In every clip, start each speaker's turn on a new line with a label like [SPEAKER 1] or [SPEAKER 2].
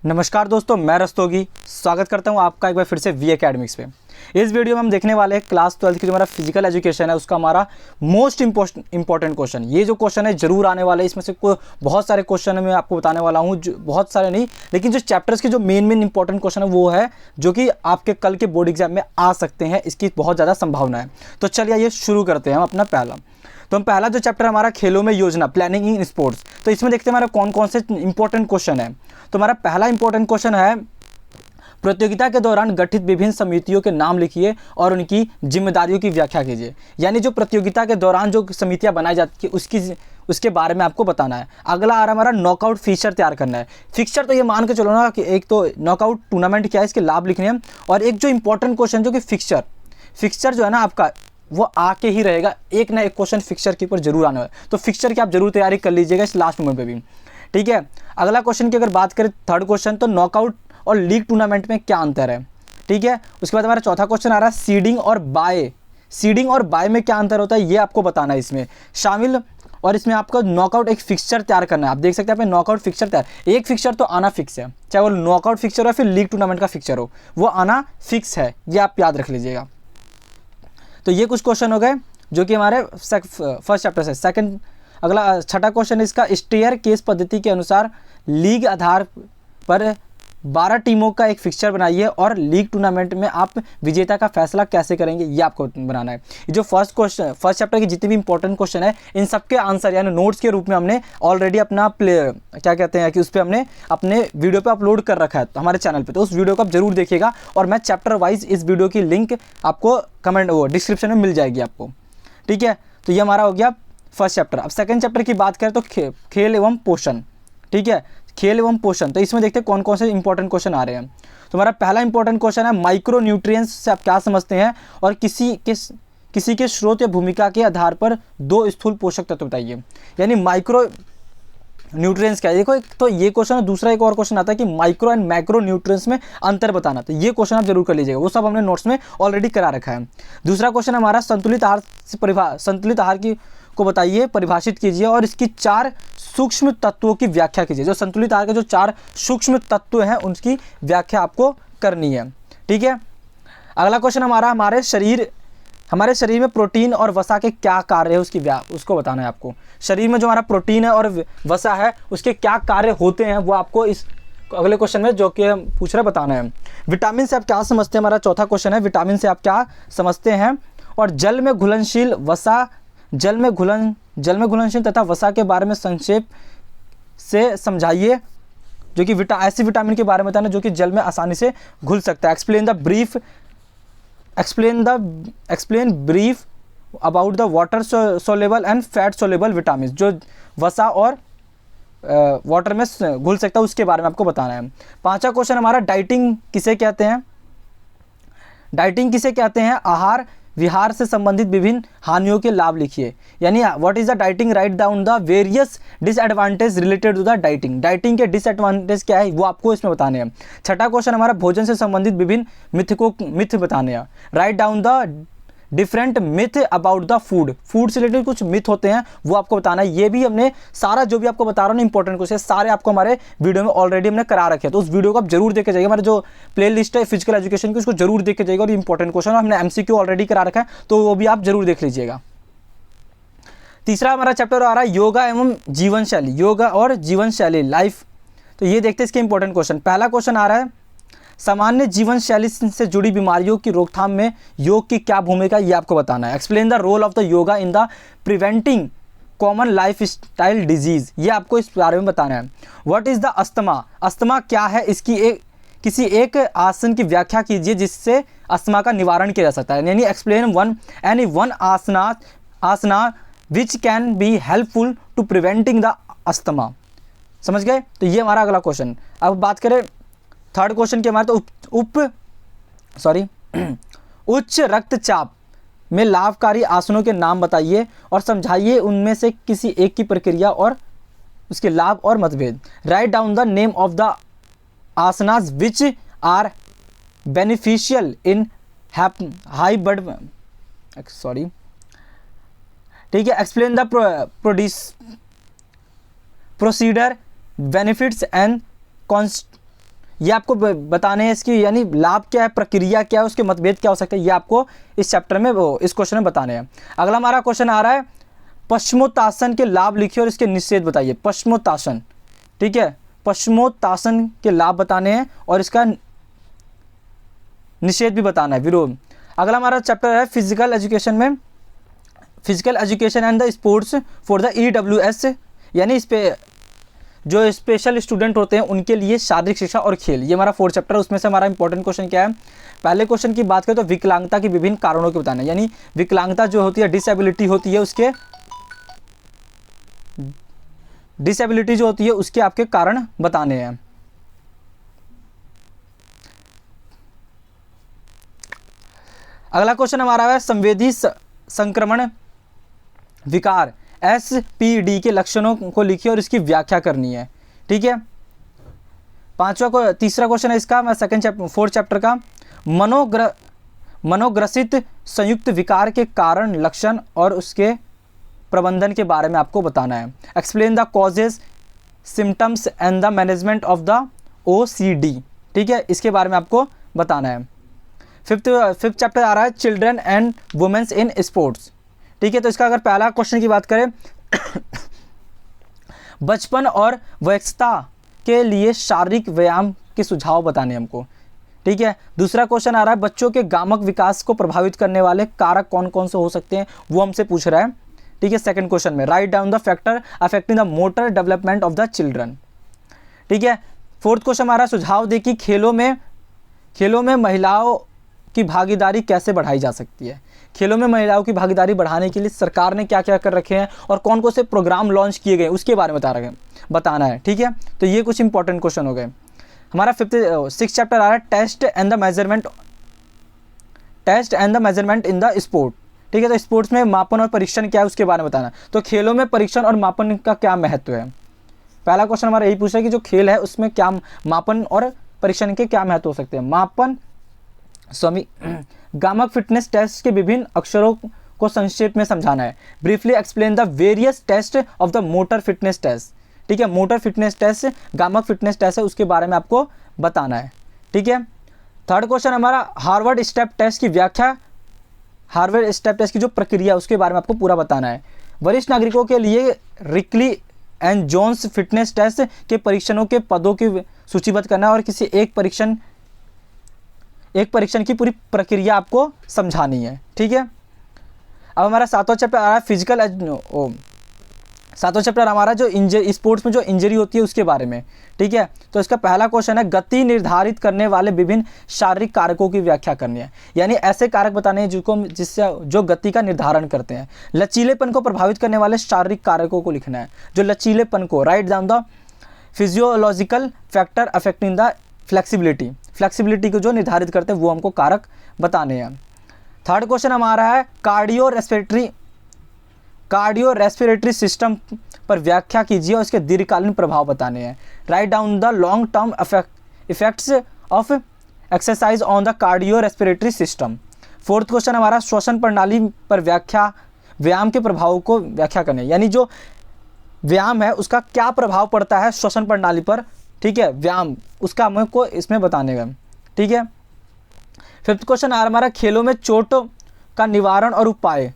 [SPEAKER 1] नमस्कार दोस्तों, मैं रस्तोगी स्वागत करता हूं आपका एक बार फिर से वी एकेडमिक्स पे। इस वीडियो में हम देखने वाले हैं क्लास 12 की जो हमारा फिजिकल एजुकेशन है उसका हमारा मोस्ट इंपॉर्टेंट क्वेश्चन। ये जो क्वेश्चन है जरूर आने वाला है, इसमें से बहुत सारे क्वेश्चन मैं आपको बताने वाला हूँ, बहुत सारे नहीं लेकिन जो चैप्टर्स के जो मेन इंपॉर्टेंट क्वेश्चन है वो है जो कि आपके कल के बोर्ड एग्जाम में आ सकते हैं, इसकी बहुत ज़्यादा संभावना है। तो चलिए ये शुरू करते हैं हम अपना पहला। तो हम पहला जो चैप्टर हमारा खेलों में योजना, प्लानिंग इन स्पोर्ट्स, तो इसमें देखते हैं हमारा कौन कौन से इंपॉर्टेंट क्वेश्चन है। तो हमारा पहला इंपॉर्टेंट क्वेश्चन है, प्रतियोगिता के दौरान गठित विभिन्न समितियों के नाम लिखिए और उनकी जिम्मेदारियों की व्याख्या कीजिए। यानी जो प्रतियोगिता के दौरान जो समितियां बनाई जाती है उसके बारे में आपको बताना है। अगला आ रहा हमारा नॉकआउट फिक्सचर तैयार करना है। फिक्सचर तो ये मान के चलो ना कि एक तो नॉकआउट टूर्नामेंट क्या है, इसके लाभ लिखने हैं, और एक जो इंपॉर्टेंट क्वेश्चन जो कि फिक्सचर जो है ना आपका वो आके ही रहेगा, एक ना एक क्वेश्चन फिक्सचर के ऊपर जरूर आना है। तो फिक्सचर की आप जरूर तैयारी कर लीजिएगा इस लास्ट मोमेंट पे भी, ठीक है। अगला क्वेश्चन की अगर बात करें, थर्ड क्वेश्चन, तो नॉकआउट और लीग टूर्नामेंट में क्या अंतर है, ठीक है। उसके बाद हमारा चौथा क्वेश्चन आ रहा है, सीडिंग और बाय में क्या अंतर होता है ये आपको बताना है इसमें शामिल। और इसमें आपको नॉकआउट एक फिक्सचर तैयार करना है। आप देख सकते हैं नॉकआउट फिक्सचर तैयार, एक फिक्सचर तो आना फिक्स है, चाहे वो नॉकआउट फिक्सचर हो फिर लीग टूर्नामेंट का फिक्सचर हो, वो आना फिक्स है, ये आप याद रख लीजिएगा। तो ये कुछ क्वेश्चन हो गए जो कि हमारे फर्स्ट चैप्टर से। सेकंड, अगला छठा क्वेश्चन इसका, स्टेयर केस पद्धति के अनुसार लीग आधार पर 12 टीमों का एक फिक्सचर बनाइए और लीग टूर्नामेंट में आप विजेता का फैसला कैसे करेंगे, ये आपको बनाना है। ये जो फर्स्ट चैप्टर के जितने भी इंपॉर्टेंट क्वेश्चन है इन सबके आंसर यानी नोट्स के रूप में हमने ऑलरेडी अपना क्या कहते हैं कि उस पर हमने अपने वीडियो पे अपलोड कर रखा है हमारे चैनल पे, तो उस वीडियो को आप जरूर देखिएगा। और मैं चैप्टर वाइज इस वीडियो की लिंक आपको डिस्क्रिप्शन में मिल जाएगी आपको, ठीक है। तो ये हमारा हो गया फर्स्ट चैप्टर। अब सेकंड चैप्टर की बात करें तो खेल एवं पोषण, ठीक है, खेल एवं पोषण। तो इसमें देखते हैं कौन कौन से इंपॉर्टेंट क्वेश्चन आ रहे हैं। तो हमारा पहला इंपॉर्टेंट क्वेश्चन है, माइक्रो न्यूट्रिएंट्स से आप क्या समझते हैं और किसी के स्रोत या भूमिका के आधार पर 2 स्थूल पोषक तत्व बताइए। यानी माइक्रो न्यूट्रिएंट्स क्या है, देखो एक तो ये क्वेश्चन है, दूसरा एक और क्वेश्चन आता है कि माइक्रो एंड मैक्रो न्यूट्रिएंट्स में अंतर बताना। तो ये क्वेश्चन आप जरूर कर लीजिएगा, वो सब हमने नोट्स में ऑलरेडी करा रखा है। दूसरा क्वेश्चन हमारा, संतुलित आहार को बताइए, परिभाषित कीजिए और इसकी 4 सूक्ष्म तत्वों की व्याख्या कीजिए। जो संतुलित आहार के जो 4 सूक्ष्म तत्व हैं उनकी व्याख्या आपको करनी है, ठीक है। अगला क्वेश्चन हमारा, हमारे शरीर में प्रोटीन और वसा के क्या कार्य है उसको बताना है आपको। शरीर में जो हमारा प्रोटीन है और वसा है उसके क्या कार्य होते हैं वो आपको इस अगले क्वेश्चन में जो कि हम पूछ रहे बताना है। विटामिन से आप क्या समझते हैं, हमारा चौथा क्वेश्चन है, विटामिन से आप क्या समझते हैं। और जल में घुलनशील तथा वसा के बारे में संक्षेप से समझाइए, जो कि ऐसे विटामिन के बारे में बताना जो कि जल में आसानी से घुल सकता है। Explain brief about the water soluble and fat soluble vitamin, जो वसा और वाटर में घुल सकता है उसके बारे में आपको बताना है। पांचवा क्वेश्चन हमारा, डाइटिंग किसे कहते हैं, आहार विहार से संबंधित विभिन्न हानियों के लाभ लिखिए। यानी what is the dieting, write down the various disadvantage related to the dieting के डिसएडवांटेज क्या है वो आपको इसमें बताने हैं। छठा क्वेश्चन हमारा, भोजन से संबंधित विभिन्न मिथ बताने हैं। Right down the different myth about the food से रिलेटेड कुछ मिथ होते हैं वो आपको बताना है। ये भी हमने सारा जो भी आपको बता रहा हूँ ना इंपॉर्टेंट क्वेश्चन सारे आपको हमारे वीडियो में ऑलरेडी हमने करा रखे हैं, तो उस वीडियो को आप जरूर देख के जाइए। हमारे जो प्ले लिस्ट है फिजिकल एजुकेशन की उसको जरूर देख के जाइएगा। और इंपॉर्टेंट क्वेश्चन हमने MCQ ऑलरेडी करा रखा है तो वो भी आप जरूर देख लीजिएगा। तीसरा हमारा चैप्टर आ रहा है, योगा और जीवन शैली लाइफ। तो ये देखते हैं इसके इंपॉर्टेंट क्वेश्चन। पहला क्वेश्चन आ रहा है, सामान्य जीवन शैली से जुड़ी बीमारियों की रोकथाम में योग की क्या भूमिका, ये आपको बताना है। Explain the role of the yoga in the preventing common lifestyle disease, ये आपको इस बारे में बताना है। व्हाट इज द अस्थमा क्या है, इसकी किसी एक आसन की व्याख्या कीजिए जिससे अस्थमा का निवारण किया जा सकता है। यानी explain one asana which can be helpful to preventing the asthma. समझ गए। तो ये हमारा अगला क्वेश्चन। अब बात करें थर्ड क्वेश्चन के हमारे, तो उच्च रक्तचाप में लाभकारी आसनों के नाम बताइए और समझाइए उनमें से किसी एक की प्रक्रिया और उसके लाभ और मतभेद। Write down the name of the asanas which are beneficial in high blood, ठीक है। Explain the procedure benefits and ये आपको बताने हैं इसकी यानी लाभ क्या है, प्रक्रिया क्या है, उसके मतभेद क्या हो सकते हैं, ये आपको इस चैप्टर में इस क्वेश्चन में बताने हैं। अगला हमारा क्वेश्चन आ रहा है पश्चिमोत्तासन के लाभ लिखिए और इसके निषेध बताइए। पश्चिमोत्तासन, ठीक है, पश्चिमोत्तासन के लाभ बताने हैं और इसका निषेध भी बताना है, विरोध। अगला हमारा चैप्टर है फिजिकल एजुकेशन में physical education and the sports for the EWS, यानी इस पे जो स्पेशल स्टूडेंट होते हैं उनके लिए शारीरिक शिक्षा और खेल, ये हमारा 4th चैप्टर है। उसमें से हमारा इंपॉर्टेंट क्वेश्चन क्या है, पहले क्वेश्चन की बात करें तो विकलांगता की विभिन्न कारणों के बताना है, यानी विकलांगता जो होती है, डिसेबिलिटी होती है, उसके डिसेबिलिटी जो होती है उसके आपके कारण बताने हैं। अगला क्वेश्चन हमारा है संवेदी संक्रमण विकार SPD के लक्षणों को लिखिए और इसकी व्याख्या करनी है, ठीक है। तीसरा क्वेश्चन है इसका 4th चैप्टर का मनोग्रसित संयुक्त विकार के कारण, लक्षण और उसके प्रबंधन के बारे में आपको बताना है। Explain the causes, symptoms and the management of the OCD, ठीक है, इसके बारे में आपको बताना है। फिफ्थ चैप्टर आ रहा है children and womens in sports, ठीक है। तो इसका अगर पहला क्वेश्चन की बात करें बचपन और वयस्कता के लिए शारीरिक व्यायाम के सुझाव बताने हमको, ठीक है। दूसरा क्वेश्चन आ रहा है बच्चों के गामक विकास को प्रभावित करने वाले कारक कौन कौन से हो सकते हैं, वो हमसे पूछ रहा है, ठीक है। सेकंड क्वेश्चन में right down the factor affecting the motor development of the children, ठीक है। 4th क्वेश्चन हमारा सुझाव दे कि खेलों में महिलाओं की भागीदारी कैसे बढ़ाई जा सकती है। खेलों में महिलाओं की भागीदारी बढ़ाने के लिए सरकार ने क्या क्या कर रखे हैं और कौन कौन से प्रोग्राम लॉन्च किए गए उसके बारे में बताना है, ठीक है। तो ये कुछ इंपॉर्टेंट क्वेश्चन हो गए। हमारा 6th चैप्टर आ रहा है test and the measurement in the sport, ठीक है। तो स्पोर्ट्स में मापन और परीक्षण क्या है उसके बारे में बताना। तो खेलों में परीक्षण और मापन का क्या महत्व है, पहला क्वेश्चन हमारा यही पूछा है कि जो खेल है उसमें क्या मापन और परीक्षण के क्या महत्व हो सकते हैं। गामक फिटनेस टेस्ट के विभिन्न अक्षरों को संक्षेप में समझाना है। Briefly explain the various test of the motor fitness test, ठीक है। मोटर फिटनेस टेस्ट गामक फिटनेस टेस्ट है, उसके बारे में आपको बताना है, ठीक है। 3rd क्वेश्चन हमारा हार्वर्ड स्टेप टेस्ट की व्याख्या, हार्वर्ड स्टेप टेस्ट की जो प्रक्रिया उसके बारे में आपको पूरा बताना है। वरिष्ठ नागरिकों के लिए Rikli and Jones fitness test के परीक्षणों के पदों की सूचीबद्ध करना है और किसी एक परीक्षण की पूरी प्रक्रिया आपको समझानी है, ठीक है। अब हमारा 7वां चैप्टर आ रहा है 7वां चैप्टर हमारा जो स्पोर्ट्स में जो इंजरी होती है उसके बारे में, ठीक है। तो इसका पहला क्वेश्चन है गति निर्धारित करने वाले विभिन्न शारीरिक कारकों की व्याख्या करनी है, यानी ऐसे कारक बताने हैं जिससे जो गति का निर्धारण करते हैं। लचीलेपन को प्रभावित करने वाले शारीरिक कारकों को लिखना है, जो लचीलेपन को right down the physiological factor affecting the flexibility को जो निर्धारित करते हैं वो हमको कारक बताने हैं। 3rd क्वेश्चन हमारा है कार्डियो रेस्पिरेटरी सिस्टम पर व्याख्या कीजिए और इसके दीर्घकालीन प्रभाव बताने हैं। Right down the long term effects of exercise on the cardio respiratory system. 4th question हमारा श्वसन प्रणाली पर व्यायाम के प्रभाव को व्याख्या करने, यानी जो व्यायाम है उसका क्या प्रभाव पड़ता है श्वसन प्रणाली पर, ठीक है, व्यायाम उसका हमको इसमें बताने का, ठीक है। 5th क्वेश्चन हमारा खेलों में चोट का निवारण और उपाय,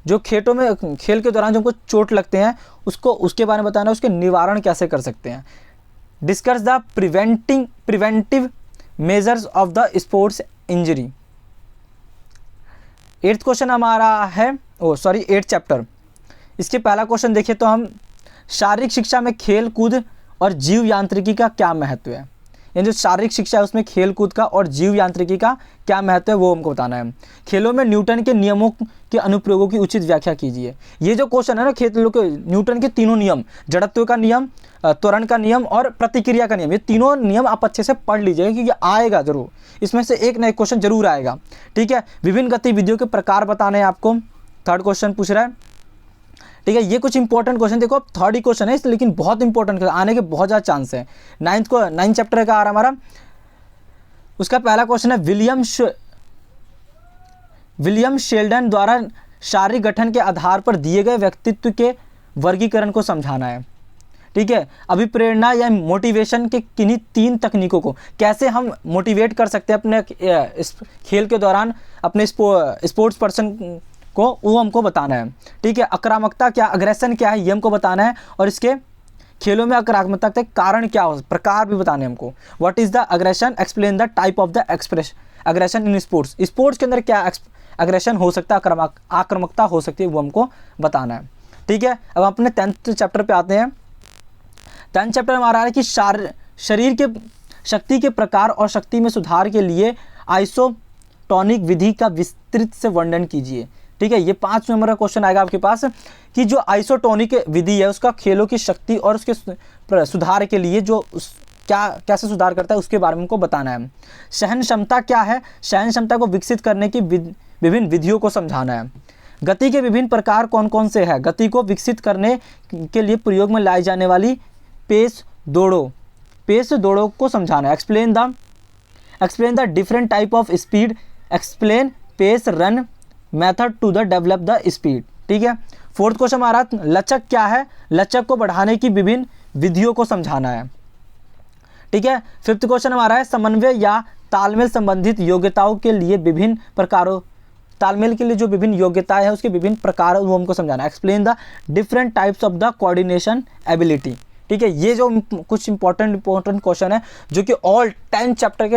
[SPEAKER 1] जो खेल के दौरान जो हमको चोट लगते हैं उसके बारे में बताना है, उसके निवारण कैसे कर सकते हैं। Discuss the preventive measures of the sports injury. 8th question हमारा है 8th चैप्टर, इसके पहला क्वेश्चन देखिए तो हम शारीरिक शिक्षा में खेल कूद और जीव यांत्रिकी का क्या महत्व है, यानी जो शारीरिक शिक्षा है उसमें खेल कूद का और जीव यांत्रिकी का क्या महत्व है वो हमको बताना है। खेलों में न्यूटन के नियमों के अनुप्रयोगों की उचित व्याख्या कीजिए। ये जो क्वेश्चन है ना, खेलों के न्यूटन के तीनों नियम, जड़त्व का नियम, त्वरण का नियम और प्रतिक्रिया का नियम, ये तीनों नियम आप अच्छे से पढ़ लीजिएगा क्योंकि आएगा जरूर, इसमें से एक ना एक क्वेश्चन जरूर आएगा, ठीक है। विभिन्न गतिविधियों के प्रकार बताने हैं आपको, 3rd क्वेश्चन पूछ रहा है, ठीक है। ये कुछ इंपॉर्टेंट क्वेश्चन देखो, अब 3rd ही क्वेश्चन है लेकिन बहुत इंपॉर्टेंट आने के बहुत ज़्यादा चांस है। 9th चैप्टर का आ रहा हमारा, उसका पहला क्वेश्चन है विलियम शेल्डन द्वारा शारीरिक गठन के आधार पर दिए गए व्यक्तित्व के वर्गीकरण को समझाना है, ठीक है। अभिप्रेरणा या मोटिवेशन के किन्हीं 3 तकनीकों को कैसे हम मोटिवेट कर सकते हैं अपने इस खेल के दौरान अपने स्पोर्ट्स पर्सन को, वो हमको बताना है, ठीक है। आक्रामकता क्या, अग्रेशन क्या है, ये हमको बताना है। और इसके खेलों में आक्रामकता के कारण क्या हो, प्रकार भी बताने हमको। What is the aggression, explain the type of the aggression in sports, sports के अंदर क्या अग्रेशन हो सकता है, आक्रामकता हो सकती है, वो हमको बताना है, ठीक है। अब अपने 10th चैप्टर पे आते हैं। 10th चैप्टर में हमारा है कि शरीर के शक्ति के प्रकार और शक्ति में सुधार के लिए आइसोटोनिक विधि का विस्तृत से वर्णन कीजिए, ठीक है। ये 5 नंबर का क्वेश्चन आएगा आपके पास कि जो आइसोटोनिक विधि है उसका खेलों की शक्ति और उसके सुधार के लिए जो कैसे सुधार करता है उसके बारे में हमको बताना है। सहन क्षमता क्या है, सहन क्षमता को विकसित करने की विभिन्न विधियों को समझाना है। गति के विभिन्न प्रकार कौन कौन से हैं, गति को विकसित करने के लिए प्रयोग में लाई जाने वाली पेस दौड़ों को समझाना है। Explain the different type of speed, explain pace run method to the develop the speed, ठीक है। 4th क्वेश्चन हमारा लचक क्या है, लचक को बढ़ाने की विभिन्न विधियों को समझाना है, ठीक है। 5th क्वेश्चन हमारा है समन्वय या तालमेल संबंधित योग्यताओं के लिए विभिन्न प्रकारों, तालमेल के लिए जो विभिन्न योग्यताएं हैं उसके विभिन्न प्रकार वो हमको समझाना है। Explain the different types of the coordination ability, ठीक है। ये जो कुछ इंपॉर्टेंट क्वेश्चन है जो कि ऑल 10 चैप्टर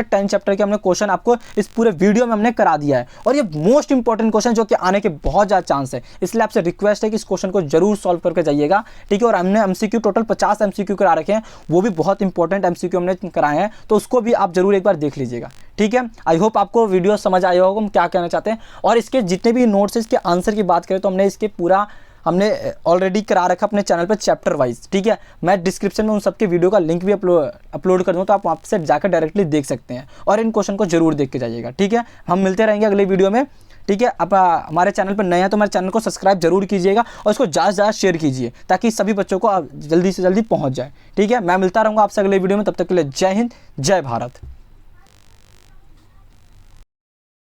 [SPEAKER 1] के हमने क्वेश्चन आपको इस पूरे वीडियो में हमने करा दिया है, और ये मोस्ट इंपॉर्टेंट क्वेश्चन जो कि आने के बहुत ज़्यादा चांस है, इसलिए आपसे रिक्वेस्ट है कि इस क्वेश्चन को जरूर सॉल्व करके जाइएगा, ठीक है। और हमने एमसीक्यू टोटल 50 एमसीक्यू करा रखे हैं, वो भी बहुत इंपॉर्टेंट एमसीक्यू हमने कराए हैं, तो उसको भी आप जरूर एक बार देख लीजिएगा, ठीक है। आई होप आपको वीडियो समझ आया होगा हम क्या कहना चाहते हैं। और इसके जितने भी नोट्स है इसके आंसर की बात करें तो हमने ऑलरेडी करा रखा अपने चैनल पर चैप्टर वाइज, ठीक है। मैं डिस्क्रिप्शन में उन सबके वीडियो का लिंक भी अपलोड कर दूँ, तो आप वहाँ से जाकर डायरेक्टली देख सकते हैं और इन क्वेश्चन को जरूर देख के जाइएगा, ठीक है। हम मिलते रहेंगे अगले वीडियो में, ठीक है। आप हमारे चैनल पर नए हैं तो हमारे चैनल को सब्सक्राइब जरूर कीजिएगा और इसको ज़्यादा से ज़्यादा शेयर कीजिए ताकि सभी बच्चों को जल्दी से जल्दी पहुँच जाए, ठीक है। मैं मिलता रहूँगा आपसे अगले वीडियो में, तब तक के लिए जय हिंद, जय भारत।